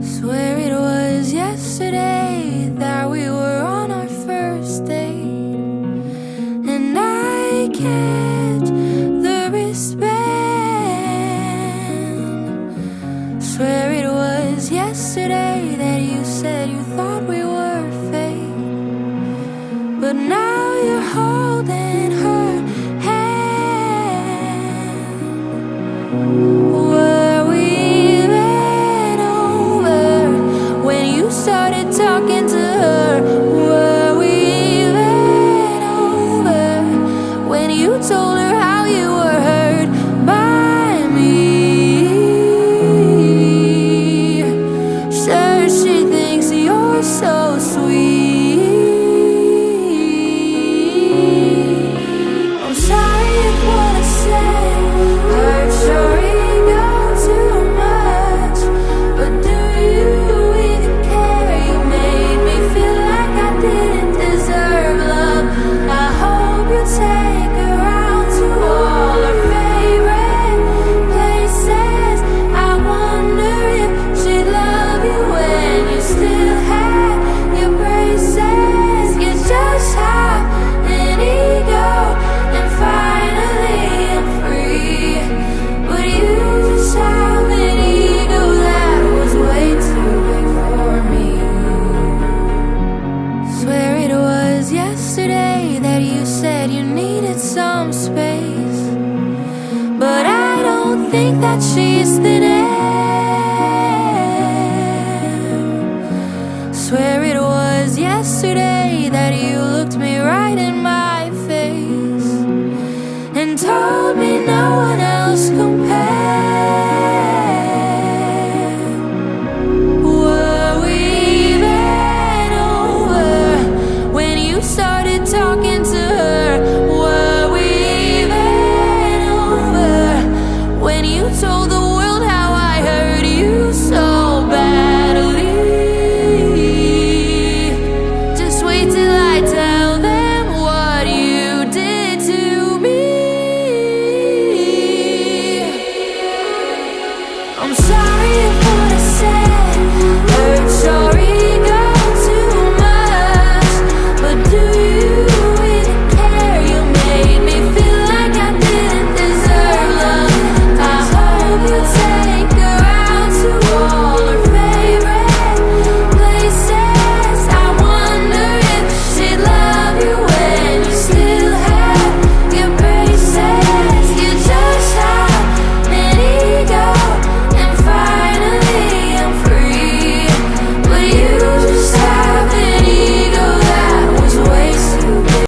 Swear it was yesterday that we were on our first date, and I kept the wristband. Swear it was yesterday that you said you thought we were fake, but now you're holding